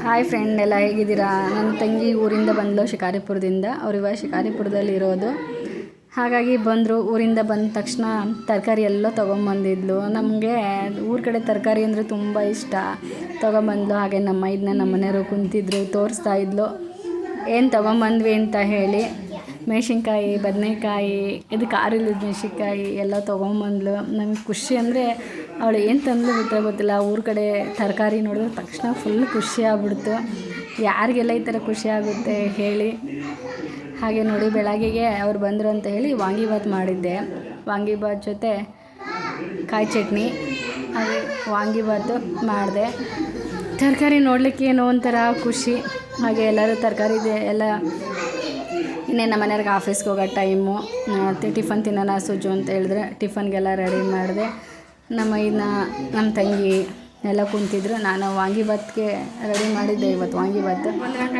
Hi friend, ಎಲ್ಲ ಹೇಗಿದ್ದೀರಾ? ನನ್ನ ತಂಗಿ ಊರಿಂದ ಬಂದಳು ಶಿಕಾರಿಪುರದಿಂದ. ಅವರಿವಾಗ ಶಿಕಾರಿಪುರದಲ್ಲಿ ಇರೋದು. ಹಾಗಾಗಿ ಬಂದರು. ಊರಿಂದ ಬಂದ ತಕ್ಷಣ ತರಕಾರಿ ಎಲ್ಲ ತೊಗೊಂಬಂದಿದ್ಲು. ನಮಗೆ ಊರ ಕಡೆ ತರಕಾರಿ ಅಂದರೆ ತುಂಬ ಇಷ್ಟ. ತೊಗೊಂಬಂದ್ಲು. ಹಾಗೆ ನಮ್ಮ ಮನೆಯವರು ಕುಂತಿದ್ರು, ತೋರಿಸ್ತಾ ಇದ್ಲು ಏನು ತೊಗೊಂಬಂದ್ವಿ ಅಂತ ಹೇಳಿ. ಮೆಣಸಿನ್ಕಾಯಿ, ಬದನೆಕಾಯಿ, ಇದು ಖಾರಿಲ್ಲದ ಮೆಣಸಿನ್ಕಾಯಿ ಎಲ್ಲ ತೊಗೊಂಬಂದ್ಲು. ನಮಗೆ ಖುಷಿ ಅಂದರೆ ಅವಳು ಏನು ತಂದ್ಲು ಗೊತ್ತಿಲ್ಲ. ಊರ ಕಡೆ ತರಕಾರಿ ನೋಡಿದ್ರೆ ತಕ್ಷಣ ಫುಲ್ ಖುಷಿ ಆಗ್ಬಿಡ್ತು. ಯಾರಿಗೆಲ್ಲ ಈ ಥರ ಖುಷಿ ಆಗುತ್ತೆ ಹೇಳಿ. ಹಾಗೆ ನೋಡಿ, ಬೆಳಗ್ಗೆಗೆ ಅವ್ರು ಬಂದರು ಅಂತ ಹೇಳಿ ವಾಂಗಿಬಾತ್ ಮಾಡಿದ್ದೆ. ವಾಂಗಿಬಾತ್ ಜೊತೆ ಕಾಯಿ ಚಟ್ನಿ, ಹಾಗೆ ವಾಂಗಿಬಾತು ಮಾಡಿದೆ. ತರಕಾರಿ ನೋಡಲಿಕ್ಕೆ ಏನೋ ಒಂಥರ ಖುಷಿ. ಹಾಗೆ ಎಲ್ಲರೂ ತರಕಾರಿ ಎಲ್ಲ ಇನ್ನೇನು ನಮ್ಮ ಮನೆಯವ್ರಿಗೆ ಆಫೀಸ್ಗೆ ಹೋಗೋ ಟೈಮು. ಟಿಫನ್ ತಿನ್ನೋಣ ಸುಜು ಅಂತ ಹೇಳಿದ್ರೆ ಟಿಫನ್ಗೆಲ್ಲ ರೆಡಿ ಮಾಡಿದೆ. ನಮ್ಮ ತಂಗಿ ಎಲ್ಲ ಕುಂತಿದ್ರು. ನಾನು ವಾಂಗಿಬಾತ್ಗೆ ರೆಡಿ ಮಾಡಿದ್ದೆ ಇವತ್ತು ವಾಂಗಿಬಾತ್.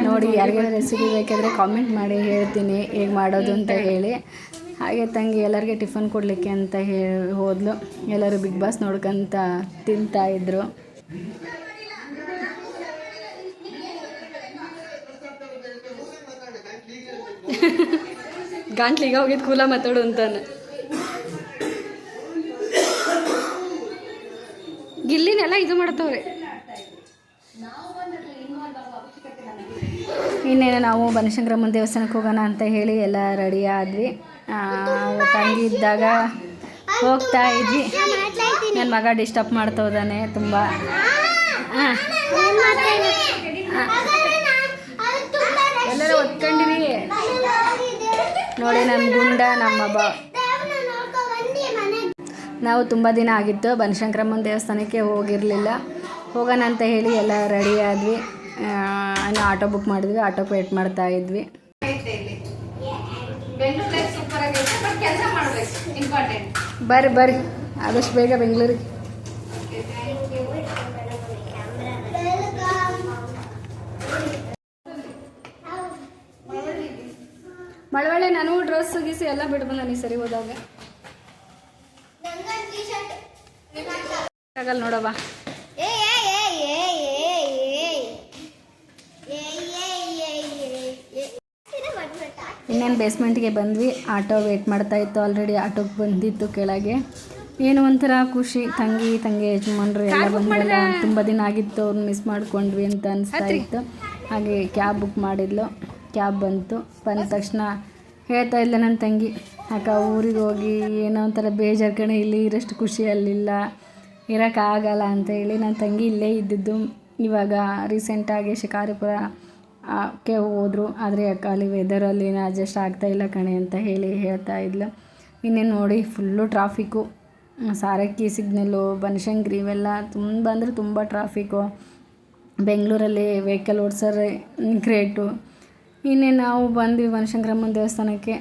ನೋಡಿ, ಯಾರಿಗೆಲ್ಲ ರೆಸಿಪಿ ಬೇಕಾದರೆ ಕಾಮೆಂಟ್ ಮಾಡಿ, ಹೇಳ್ತೀನಿ ಹೇಗೆ ಮಾಡೋದು ಅಂತ ಹೇಳಿ. ಹಾಗೆ ತಂಗಿ ಎಲ್ಲರಿಗೆ ಟಿಫನ್ ಕೊಡಲಿಕ್ಕೆ ಅಂತ ಹೇಳಿ ಹೋದ್ಲು. ಎಲ್ಲರೂ ಬಿಗ್ ಬಾಸ್ ನೋಡ್ಕೊಂತ ತಿಂತಾಯಿದ್ರು. ಗಂಟ್ಲಿಗೆ ಹೋಗಿದ್ದು ಕೂಲ ಮಾತಾಡು ಅಂತಾನೆ. ಗಿಲ್ಲಿನೆಲ್ಲ ಇದು ಮಾಡ್ತವ್ರೆ. ಇನ್ನೇನು ನಾವು ಬನಶಂಕರಮ್ಮನ ದೇವಸ್ಥಾನಕ್ಕೆ ಹೋಗೋಣ ಅಂತ ಹೇಳಿ ಎಲ್ಲ ರೆಡಿ ಆದ್ವಿ. ತಂಗಿ ಇದ್ದಾಗ ಹೋಗ್ತಾ ಇದ್ವಿ. ನನ್ನ ಮಗ ಡಿಸ್ಟರ್ಬ್ ಮಾಡ್ತೋದಾನೆ ತುಂಬ. ಎಲ್ಲರೂ ಒತ್ಕೊಂಡಿರಿ ನೋಡಿ. ನನ್ನ ಗುಂಡ ನಮ್ಮ ನಾವು ತುಂಬ ದಿನ ಆಗಿತ್ತು ಬನಶಂಕರಮ್ಮನ ದೇವಸ್ಥಾನಕ್ಕೆ ಹೋಗಿರಲಿಲ್ಲ. ಹೋಗೋಣ ಅಂತ ಹೇಳಿ ಎಲ್ಲ ರೆಡಿ ಆದ್ವಿ. ಇನ್ನು ಆಟೋ ಬುಕ್ ಮಾಡಿದ್ವಿ. ಆಟೋಕ್ಕೆ ವೇಟ್ ಮಾಡ್ತಾ ಇದ್ವಿ. ಬರ್ರಿ ಆದಷ್ಟು ಬೇಗ ಬೆಂಗಳೂರಿಗೆ. ಮಳವಳ್ಳಿ ನಾನು ಡ್ರೆಸ್ ಗೀಸಿ ಎಲ್ಲ ಬಿಟ್ಟು ಬಂದ ಸರಿ ಹೋದಾಗ ಆಗಲ್ಲ ನೋಡವ್ವ. ಇನ್ನೇನು ಬೇಸ್ಮೆಂಟ್ಗೆ ಬಂದ್ವಿ. ಆಟೋ ವೇಟ್ ಮಾಡ್ತಾ ಇತ್ತು. ಆಲ್ರೆಡಿ ಆಟೋಗೆ ಬಂದಿತ್ತು ಕೆಳಗೆ. ಏನು ಒಂಥರ ಖುಷಿ. ತಂಗಿ ಯಜಮಾನ್ರು ಎಲ್ಲ ಬಂದಲ್ಲ. ತುಂಬ ದಿನ ಆಗಿತ್ತು, ಅವ್ರನ್ನ ಮಿಸ್ ಮಾಡ್ಕೊಂಡ್ವಿ ಅಂತ ಅನಿಸ್ತಾ ಇತ್ತು. ಹಾಗೆ ಕ್ಯಾಬ್ ಬುಕ್ ಮಾಡಿದ್ಲು. ಕ್ಯಾಬ್ ಬಂತು. ಬಂದ ತಕ್ಷಣ ಹೇಳ್ತಾ ಇಲ್ಲ ನನ್ನ ತಂಗಿ, ಅಕ್ಕ ಊರಿಗೆ ಹೋಗಿ ಏನೋ ಒಂಥರ ಬೇಜಾರು ಕಣೆ, ಇಲ್ಲಿ ಇರೋಷ್ಟು ಖುಷಿ ಅಲ್ಲಿಲ್ಲ, ಇರೋಕ್ಕಾಗಲ್ಲ ಅಂತ ಹೇಳಿ. ನನ್ನ ತಂಗಿ ಇಲ್ಲೇ ಇದ್ದಿದ್ದು. ಇವಾಗ ರೀಸೆಂಟಾಗಿ ಶಿಕಾರಿಪುರಕ್ಕೆ ಹೋದರು. ಆದರೆ ಅಲ್ಲಿ ವೆದರಲ್ಲಿ ಅಡ್ಜಸ್ಟ್ ಆಗ್ತಾಯಿಲ್ಲ ಕಣೆ ಅಂತ ಹೇಳಿ ಹೇಳ್ತಾ ಇದ್ಲು. ಇನ್ನೇನು ನೋಡಿ, full traffic. Sarakki signal, Banashankari ಇವೆಲ್ಲ ತುಂಬ ಅಂದರೆ ತುಂಬ ಟ್ರಾಫಿಕ್ಕು. ಬೆಂಗಳೂರಲ್ಲಿ ವೆಹಿಕಲ್ ಓಡಿಸೋರೆ ಗ್ರೇಟು. ಇನ್ನೇ ನಾವು ಬಂದ್ವಿ ಬನಶಂಕರಮ್ಮನ ದೇವಸ್ಥಾನಕ್ಕೆ.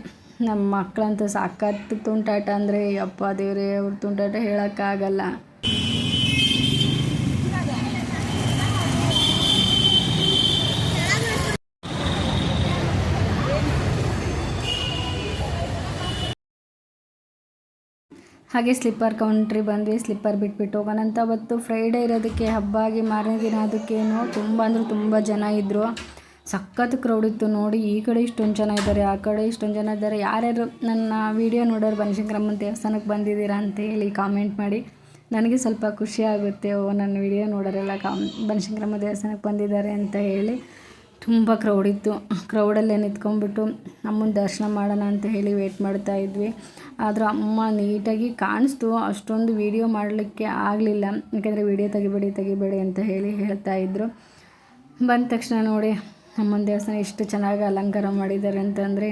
ನಮ್ಮ ಮಕ್ಕಳಂತೂ ಸಾಕತ್ತು ತುಂಟಾಟ ಅಂದರೆ ಅಪ್ಪ ದೇವರೇ, ಅವ್ರ ತುಂಟಾಟ ಹೇಳೋಕ್ಕಾಗಲ್ಲ. ಹಾಗೆ ಸ್ಲಿಪ್ಪರ್ ಕೌಂಟ್ರಿ ಬಂದ್ವಿ. ಸ್ಲಿಪ್ಪರ್ ಬಿಟ್ಬಿಟ್ಟು ಹೋಗೋಣ ಅಂತ. ಅವತ್ತು ಫ್ರೈಡೇ ಇರೋದಕ್ಕೆ, ಹಬ್ಬ ಆಗಿ ಮಾರನೇ ದಿನ ಅದಕ್ಕೇನು ತುಂಬ ಅಂದರೆ ತುಂಬ ಜನ ಇದ್ದರು. ಸಖತ್ ಕ್ರೌಡ್ ಇತ್ತು ನೋಡಿ. ಈ ಕಡೆ ಇಷ್ಟೊಂದು ಜನ ಇದ್ದಾರೆ, ಆ ಕಡೆ ಇಷ್ಟೊಂದು ಜನ ಇದ್ದಾರೆ. ಯಾರ್ಯಾರು ನನ್ನ ವೀಡಿಯೋ ನೋಡೋರು ಬನಶಂಕರಮ್ಮನ ದೇವಸ್ಥಾನಕ್ಕೆ ಬಂದಿದ್ದೀರಾ ಅಂತ ಹೇಳಿ ಕಾಮೆಂಟ್ ಮಾಡಿ. ನನಗೆ ಸ್ವಲ್ಪ ಖುಷಿ ಆಗುತ್ತೆ, ನನ್ನ ವೀಡಿಯೋ ನೋಡೋರೆಲ್ಲ ಬನಶಂಕರಮ್ಮ ದೇವಸ್ಥಾನಕ್ಕೆ ಬಂದಿದ್ದಾರೆ ಅಂತ ಹೇಳಿ. ತುಂಬ ಕ್ರೌಡ್ ಇತ್ತು. ಕ್ರೌಡಲ್ಲೇ ನಿಂತ್ಕೊಂಡ್ಬಿಟ್ಟು ಅಮ್ಮನ ದರ್ಶನ ಮಾಡೋಣ ಅಂತ ಹೇಳಿ ವೇಟ್ ಮಾಡ್ತಾ ಇದ್ವಿ. ಆದರೂ ಅಮ್ಮ ನೀಟಾಗಿ ಕಾಣಿಸ್ತು. ಅಷ್ಟೊಂದು ವೀಡಿಯೋ ಮಾಡಲಿಕ್ಕೆ ಆಗಲಿಲ್ಲ, ಯಾಕೆಂದರೆ ವೀಡಿಯೋ ತೆಗಿಬೇಡಿ ಅಂತ ಹೇಳಿ ಹೇಳ್ತಾಯಿದ್ರು. ಬಂದ ತಕ್ಷಣ ನೋಡಿ, ಅಮ್ಮನ ದೇವಸ್ಥಾನ ಎಷ್ಟು ಚೆನ್ನಾಗಿ ಅಲಂಕಾರ ಮಾಡಿದ್ದಾರೆ ಅಂತಂದರೆ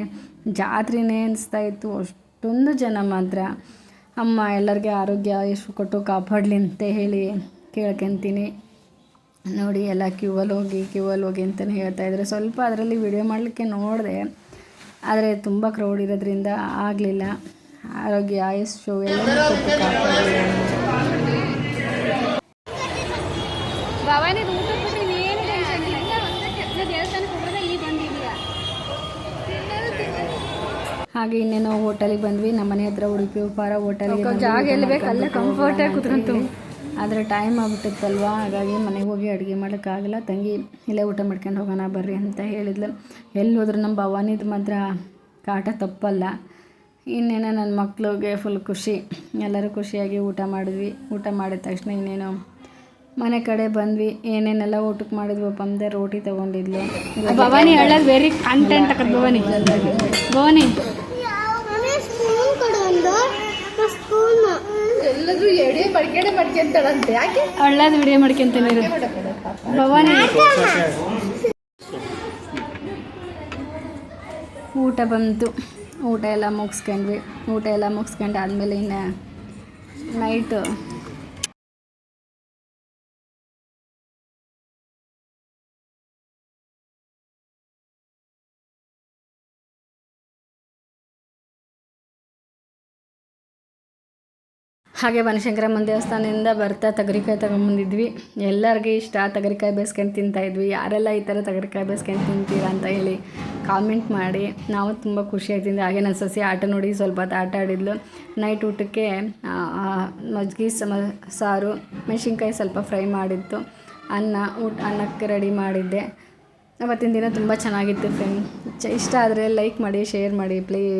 ಜಾತ್ರೆನೇ ಅನಿಸ್ತಾ ಇತ್ತು. ಅಷ್ಟೊಂದು ಜನ ಮಾತ್ರ. ಅಮ್ಮ ಎಲ್ಲರಿಗೆ ಆರೋಗ್ಯ ಎಷ್ಟು ಕೊಟ್ಟು ಕಾಪಾಡಲಿ ಅಂತ ಹೇಳಿ ಕೇಳ್ಕೊತೀನಿ. ನೋಡಿ, ಎಲ್ಲ ಕ್ಯೂವಲ್ಲಿ ಹೋಗಿ ಅಂತಲೇ ಹೇಳ್ತಾಯಿದ್ರು. ಸ್ವಲ್ಪ ಅದರಲ್ಲಿ ವಿಡಿಯೋ ಮಾಡಲಿಕ್ಕೆ ನೋಡಿದೆ, ಆದರೆ ತುಂಬ ಕ್ರೌಡ್ ಇರೋದ್ರಿಂದ ಆಗಲಿಲ್ಲ. ಆರೋಗ್ಯ ಆಯುಷ್ಯು ಎಲ್ಲ ಕೊಟ್ಟು ಕಾಪಾಡಲಿ. ಹಾಗೆ ಇನ್ನೇನೋ ಹೋಟೆಲಿಗೆ ಬಂದ್ವಿ. ನಮ್ಮ ಮನೆ ಹತ್ರ ಉಡುಪಿ ಉಪಹಾರ ಹೋಟೆಲಿಗೆ ಜಾಗ ಎಲ್ಲಿ ಬೇಕು ಅಲ್ಲೇ ಕಂಫರ್ಟಾಗಿ ಕುತ್ಕೊಂತು. ಆದರೆ ಟೈಮ್ ಆಗ್ಬಿಟ್ಟಿತ್ತಲ್ವ, ಹಾಗಾಗಿ ಮನೆಗೆ ಹೋಗಿ ಅಡುಗೆ ಮಾಡೋಕ್ಕಾಗಲ್ಲ. ತಂಗಿ ಇಲ್ಲೇ ಊಟ ಮಾಡ್ಕೊಂಡು ಹೋಗೋಣ ಬರ್ರಿ ಅಂತ ಹೇಳಿದ್ಲು. ಎಲ್ಲಿ ಹೋದ್ರು ನಮ್ಮ ಭವಾನಿದು ಮಾತ್ರ ಕಾಟ ತಪ್ಪಲ್ಲ. ಇನ್ನೇನು ನನ್ನ ಮಕ್ಳಿಗೆ ಫುಲ್ ಖುಷಿ, ಎಲ್ಲರೂ ಖುಷಿಯಾಗಿ ಊಟ ಮಾಡಿದ್ವಿ. ಊಟ ಮಾಡಿದ ತಕ್ಷಣ ಇನ್ನೇನು ಮನೆ ಕಡೆ ಬಂದ್ವಿ. ಏನೇನೆಲ್ಲ ಊಟಕ್ಕೆ ಮಾಡಿದ್ವಪ್ಪ ಅಂದರೆ ರೋಟಿ ತೊಗೊಂಡಿದ್ಲು. ಭವಾನಿ ಹೇಳೋದು ವೆರಿ ಕಂಟೆಂಟ್ ಅಕ್ಕ. ಭವಾನಿ ಭವಾನಿ ಎಲ್ಲರೂ ಎಡೆ ಮಾಡ್ಕೊಂತಾಳಂತೆ. ಯಾಕೆ ಒಳ್ಳೇದು ವಿಡಿಯೋ ಮಾಡ್ಕೊಂತೀನಿ ಭವಾನಿ. ಊಟ ಬಂತು, ಊಟ ಎಲ್ಲ ಮುಗಿಸ್ಕೊಂಡ್ವಿ. ಊಟ ಎಲ್ಲ ಮುಗಿಸ್ಕೊಂಡು ಆದಮೇಲೆ ಇನ್ನು ನೈಟು ಹಾಗೆ ಬನಶಂಕರಮ್ಮನ ದೇವಸ್ಥಾನದಿಂದ ಬರ್ತಾ ತಗರಿಕಾಯಿ ತೊಗೊಂಬಂದಿದ್ವಿ. ಎಲ್ಲರಿಗೂ ಇಷ್ಟ ತಗರಿಕಾಯಿ ಬೇಯಿಸ್ಕೊಂಡು ತಿಂತಾಯಿದ್ವಿ. ಯಾರೆಲ್ಲ ಈ ಥರ ತಗರಿಕಾಯಿ ಬೇಯಿಸ್ಕೊಂಡು ತಿಂತೀರಾ ಅಂತ ಹೇಳಿ ಕಾಮೆಂಟ್ ಮಾಡಿ. ನಾವು ತುಂಬ ಖುಷಿಯಾಗ್ತಿದ್ವಿ. ಹಾಗೆ ನನ್ನ ಸೊಸೆ ಆಟ ನೋಡಿ ಸ್ವಲ್ಪ ಹೊತ್ತು ಆಟ ಆಡಿದ್ಲು. ನೈಟ್ ಊಟಕ್ಕೆ ಮಜ್ಜಿಗೆ ಸಾರು, ಮೆಣಸಿನ್ಕಾಯಿ ಸ್ವಲ್ಪ ಫ್ರೈ ಮಾಡಿತ್ತು, ಅನ್ನಕ್ಕೆ ರೆಡಿ ಮಾಡಿದ್ದೆ. ಅವತ್ತಿನ ದಿನ ತುಂಬ ಚೆನ್ನಾಗಿತ್ತು ಫ್ರೆಂಡ್. ಇಷ್ಟ ಆದರೆ ಲೈಕ್ ಮಾಡಿ, ಶೇರ್ ಮಾಡಿ ಪ್ಲೀಸ್.